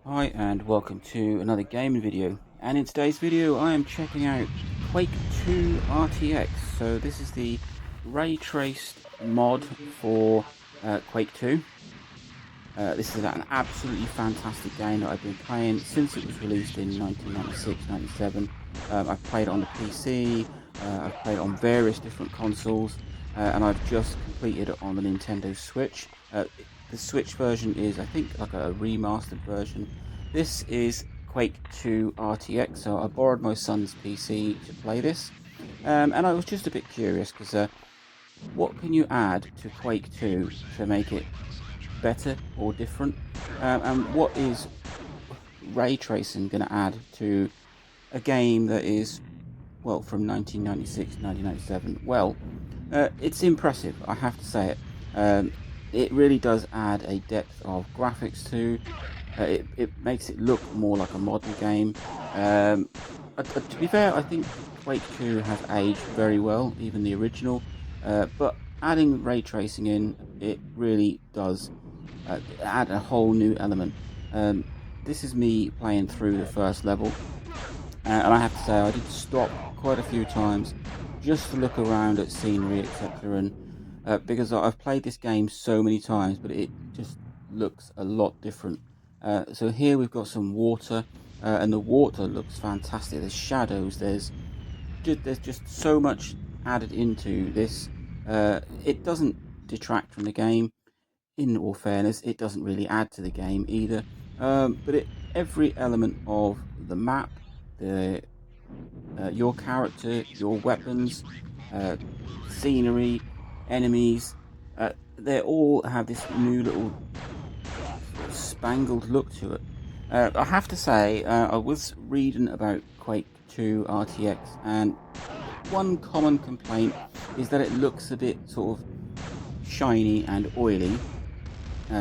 Hi and welcome to another gaming video, and in today's video I am checking out Quake 2 RTX. So this is the ray traced mod for Quake 2. This is an absolutely fantastic game that I've been playing since it was released in 1996-97. I've played it on the PC, I've played it on various different consoles, and I've just completed it on the Nintendo Switch. The Switch version is, I think, like a remastered version. This is Quake 2 RTX, so I borrowed my son's PC to play this, and I was just a bit curious because what can you add to Quake 2 to make it better or different? And what is ray tracing going to add to a game that is, well, from 1996 to 1997? Well, it's impressive, I have to say it. It really does add a depth of graphics to it makes it look more like a modern game. To be fair, I think Quake 2 has aged very well, even the original. But adding ray tracing in, it really does add a whole new element. This is me playing through the first level, and I have to say I did stop quite a few times just to look around at scenery, etc. And because I've played this game so many times, but it just looks a lot different. So here we've got some water, and the water looks fantastic. There's shadows. There's just so much added into this. It doesn't detract from the game. In all fairness, it doesn't really add to the game either. But every element of the map, the your character, your weapons, uh, scenery, enemies, they all have this new little sort of spangled look to it. I have to say, I was reading about Quake 2 RTX, and one common complaint is that it looks a bit sort of shiny and oily.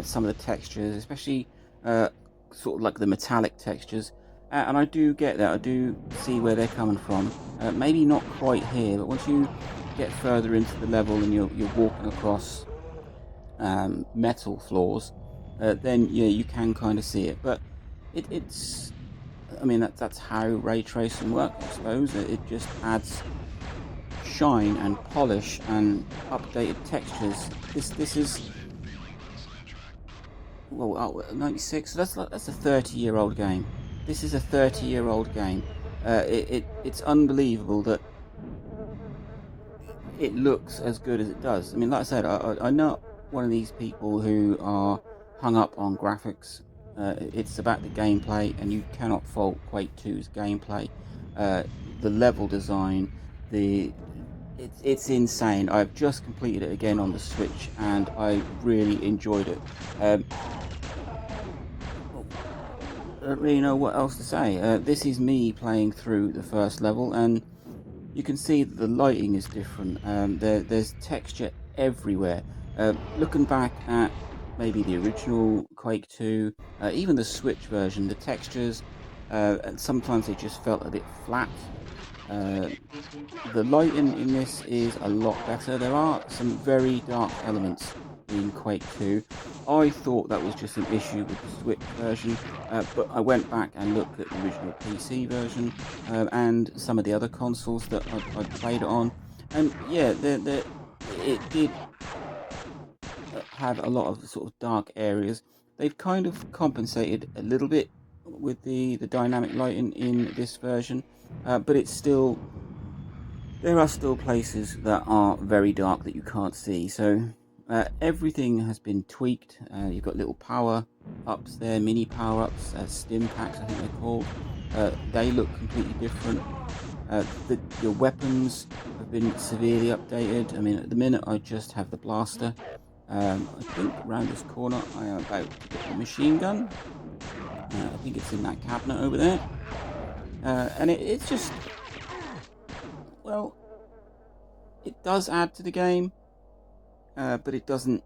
Some of the textures, especially sort of like the metallic textures, and I do get that. I do see where they're coming from. Maybe not quite here, but once you get further into the level and you're walking across metal floors, then yeah, you can kind of see it. But it's, I mean, that's how ray tracing works, I suppose. It just adds shine and polish and updated textures. This is, well, 96. So that's a 30-year-old game. This is a 30-year-old game. It's unbelievable that it looks as good as it does. I mean, like I said, I'm not one of these people who are hung up on graphics. It's about the gameplay, and you cannot fault Quake 2's gameplay. The level design, it's insane. I've just completed it again on the Switch, and I really enjoyed it. I don't really know what else to say. This is me playing through the first level, and you can see that the lighting is different. There's texture everywhere. Looking back at maybe the original Quake 2, even the Switch version, the textures, and sometimes they just felt a bit flat. The lighting in this is a lot better. There are some very dark elements in Quake 2. I thought that was just an issue with the Switch version, but I went back and looked at the original PC version and some of the other consoles that I'd played it on, and yeah, it did have a lot of sort of dark areas. They've kind of compensated a little bit with the dynamic lighting in this version, but it's still, there are still places that are very dark that you can't see. So everything has been tweaked. You've got little power ups there, mini power ups, stim packs I think they're called. They look completely different. Your weapons have been severely updated. I mean, at the minute I just have the blaster. I think around this corner I am about to get the machine gun. I think it's in that cabinet over there. And it's just, well, it does add to the game, but it doesn't.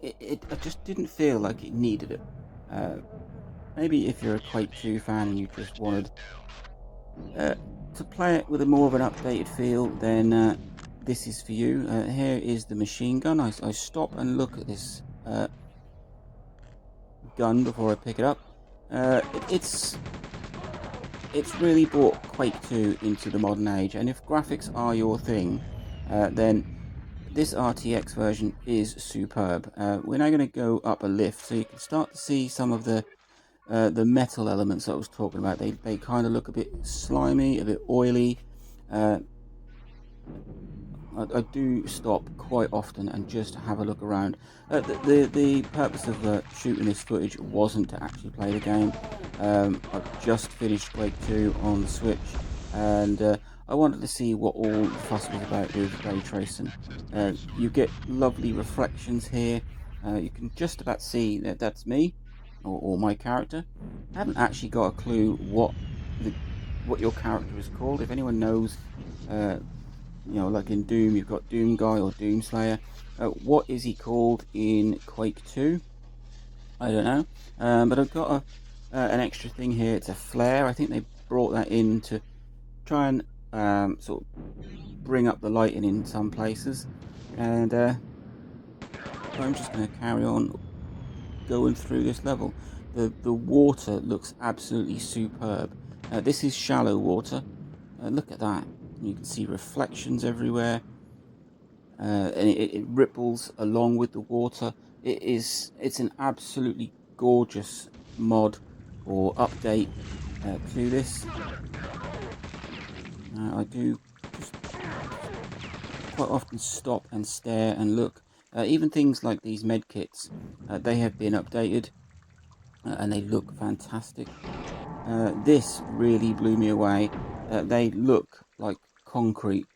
I just didn't feel like it needed it. Maybe if you're a Quake 2 fan and you just wanted to play it with a more of an updated feel, then this is for you. Here is the machine gun. I stop and look at this gun before I pick it up. It's really brought Quake 2 into the modern age, and if graphics are your thing, then this RTX version is superb. We're now going to go up a lift, so you can start to see some of the metal elements I was talking about. They kind of look a bit slimy, a bit oily. Uh, I do stop quite often and just have a look around. The purpose of shooting this footage wasn't to actually play the game. I've just finished Quake 2 on the Switch, and I wanted to see what all the fuss was about with ray tracing. You get lovely reflections here. You can just about see that that's me, or my character. I haven't actually got a clue what your character is called. If anyone knows, like in Doom, you've got Doom Guy or Doom Slayer. What is he called in Quake 2? I don't know. But I've got an extra thing here. It's a flare. I think they brought that in to try and sort of bring up the lighting in some places. And I'm just going to carry on going through this level. The water looks absolutely superb. This is shallow water. Look at that. You can see reflections everywhere. And it ripples along with the water. It's an absolutely gorgeous mod or update to this. I do just quite often stop and stare and look. Even things like these med kits, they have been updated and they look fantastic. This really blew me away. They look like concrete.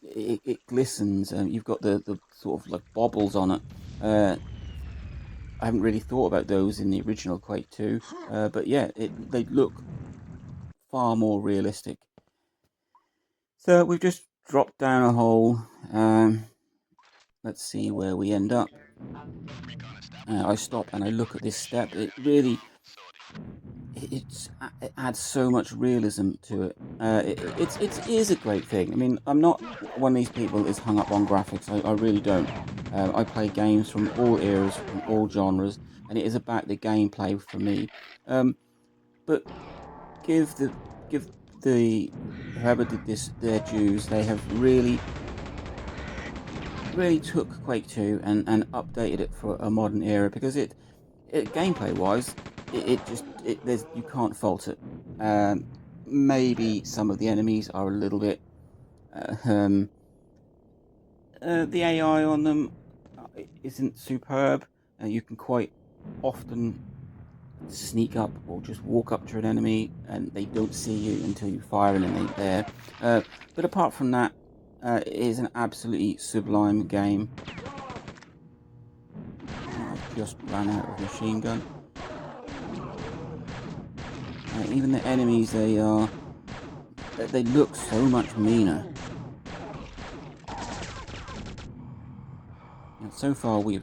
It glistens. You've got the sort of like bobbles on it. I haven't really thought about those in the original Quake 2, but yeah, they look far more realistic. So we've just dropped down a hole. Let's see where we end up. I stop and I look at this step. It really it adds so much realism to it. It is a great thing. I mean, I'm not one of these people that's hung up on graphics. I really don't. I play games from all eras, from all genres, and it is about the gameplay for me. But give the whoever did this their dues. They have really took Quake 2 and updated it for a modern era, because it gameplay wise, there's you can't fault it. Maybe some of the enemies are a little bit the AI on them isn't superb. You can quite often sneak up or just walk up to an enemy and they don't see you until you fire and then they're there. But apart from that, it is an absolutely sublime game. I've just ran out of machine gun. Even the enemies, they look so much meaner. And so far we've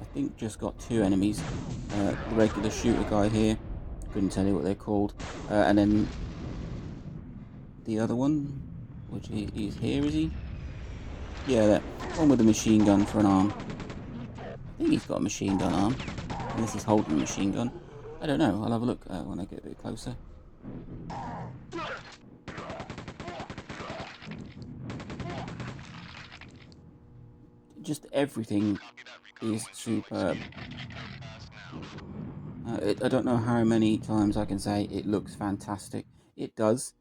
I think just got 2 enemies. The regular shooter guy here, couldn't tell you what they're called, and then the other one, which is here, is he? Yeah, that one with the machine gun for an arm. I think he's got a machine gun arm, unless he's holding a machine gun. I don't know, I'll have a look when I get a bit closer. Just everything is superb. I don't know how many times I can say it looks fantastic. It does.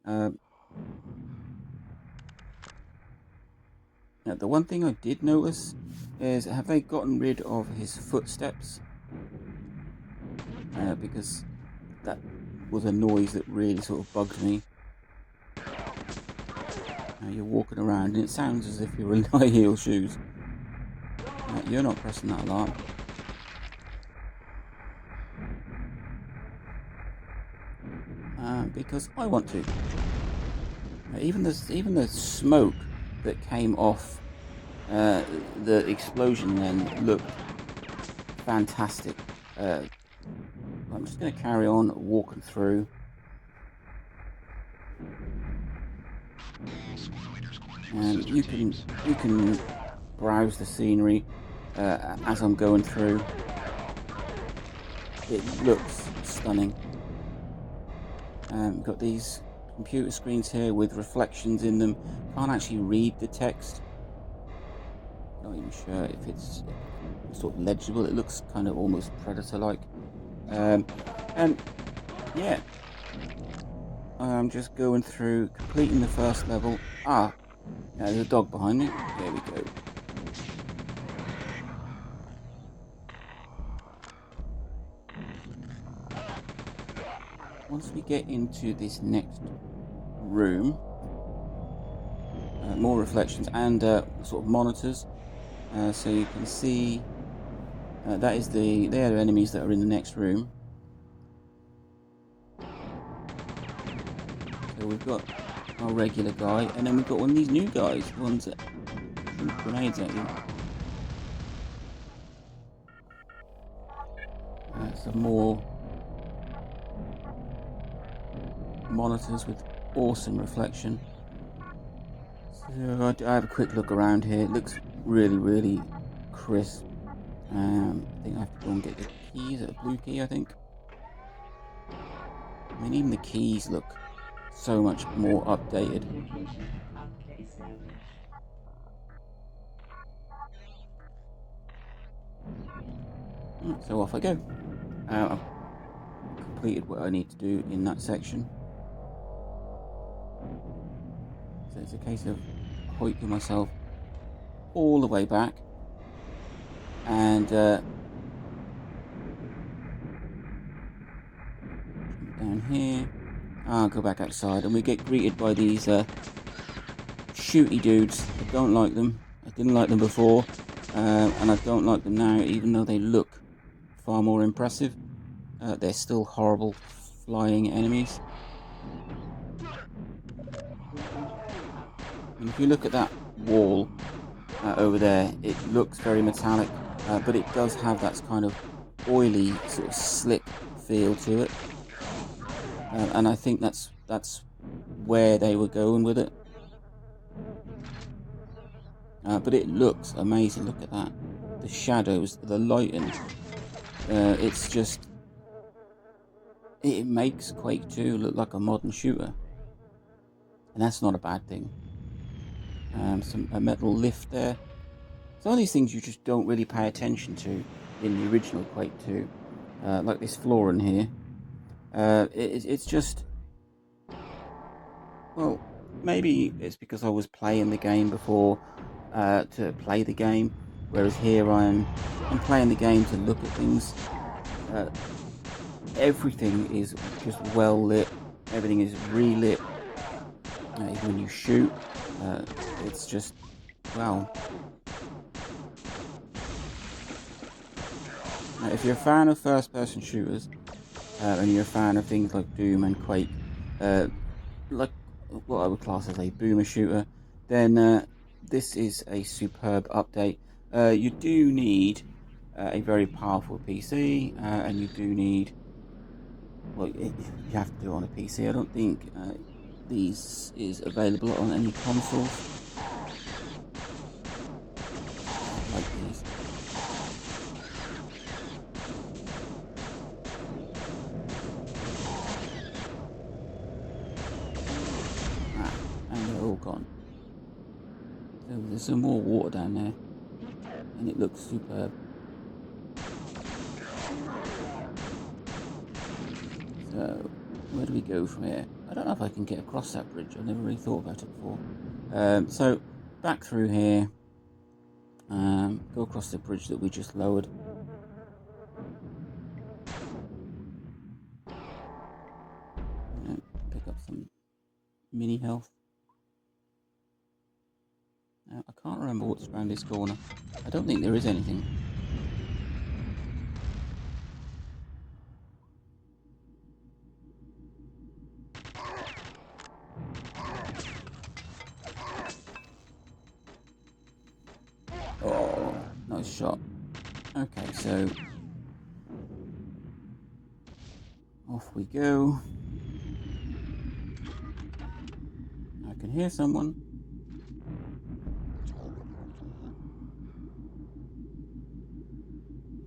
Now, the one thing I did notice is, have they gotten rid of his footsteps? Because that was a noise that really sort of bugged me. You're walking around and it sounds as if you're in high heel shoes. You're not pressing that alarm. Because I want to. Even the smoke that came off the explosion then looked fantastic. I'm just going to carry on walking through. And you can browse the scenery as I'm going through. it looks stunning. Got these computer screens here with reflections in them. Can't actually read the text. Not even sure if it's sort of legible. It looks kind of almost Predator-like. And yeah, I'm just going through, completing the first level. There's a dog behind me. There we go. Once we get into this next room, more reflections and sort of monitors, so you can see they're the enemies that are in the next room. So we've got our regular guy, and then we've got one of these new guys, ones that shoot grenades at you. Some more monitors with awesome reflection. So I have a quick look around here. It looks really, really crisp. I think I have to go and get the keys. A blue key, I think. I mean, even the keys look so much more updated. So off I go. I've completed what I need to do in that section. So it's a case of hoiking myself all the way back and down here. I'll go back outside, and we get greeted by these shooty dudes. I don't like them. I didn't like them before, and I don't like them now, even though they look far more impressive. They're still horrible flying enemies. And if you look at that wall over there, it looks very metallic, but it does have that kind of oily, sort of slick feel to it. And I think that's where they were going with it. But it looks amazing. Look at that. The shadows, the lighting. It's just... It makes Quake 2 look like a modern shooter. And that's not a bad thing. A metal lift there. Some of these things you just don't really pay attention to in the original Quake 2. Like this floor in here. It's just... Well, maybe it's because I was playing the game before to play the game, whereas here I'm playing the game to look at things. Everything is just well lit, everything is relit. Even when you shoot, it's just wow. If you're a fan of first-person shooters and you're a fan of things like Doom and Quake, like what I would class as a boomer shooter, then this is a superb update. You do need a very powerful PC, and you do need, well, you have to do it on a PC. I don't think these is available on any consoles. Like these. And they're all gone. So there's some more water down there, and it looks superb. So, where do we go from here? I don't know if I can get across that bridge. I've never really thought about it before. So, back through here. Go across the bridge that we just lowered. Pick up some mini health. Now, I can't remember what's around this corner. I don't think there is anything. Oh, nice shot. Okay, so off we go. I can hear someone.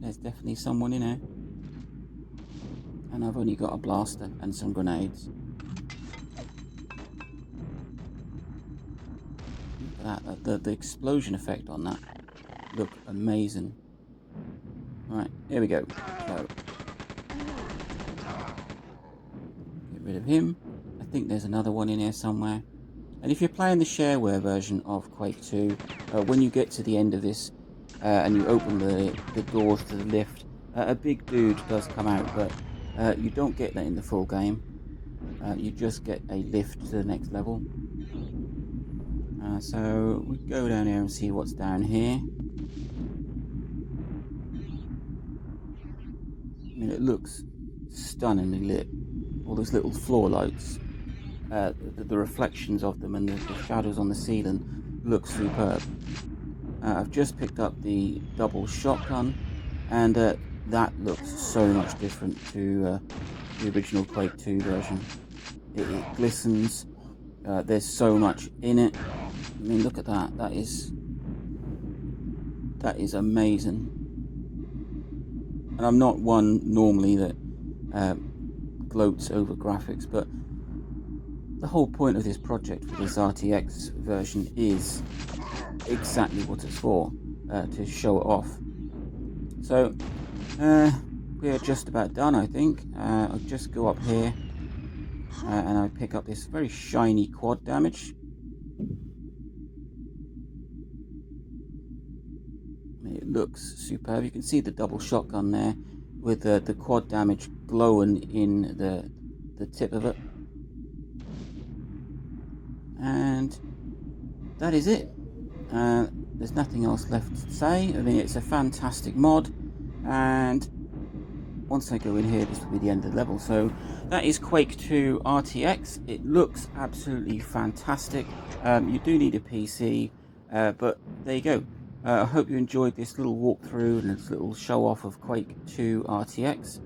There's definitely someone in here. and I've only got a blaster and some grenades. Look at that, the explosion effect on that look amazing. Right, here we go. So get rid of him. I think there's another one in here somewhere. And if you're playing the shareware version of Quake 2, when you get to the end of this and you open the doors to the lift, a big dude does come out, but you don't get that in the full game. You just get a lift to the next level. So we go down here and see what's down here. I mean, it looks stunningly lit. All those little floor lights, the reflections of them and the shadows on the ceiling look superb. I've just picked up the double shotgun, and that looks so much different to the original Quake 2 version. It glistens. There's so much in it. I mean, look at that. That is amazing. And I'm not one normally that gloats over graphics, but the whole point of this project for this RTX version is exactly what it's for, to show it off. So we're just about done, I think. I'll just go up here and I pick up this very shiny quad damage. It looks superb. You can see the double shotgun there with the quad damage glowing in the tip of it. And that is it. There's nothing else left to say. I mean, it's a fantastic mod, and once I go in here, this will be the end of the level. So that is Quake 2 RTX. It looks absolutely fantastic. You do need a PC, but there you go. I hope you enjoyed this little walkthrough and this little show off of Quake 2 RTX.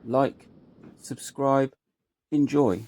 Like, subscribe, enjoy.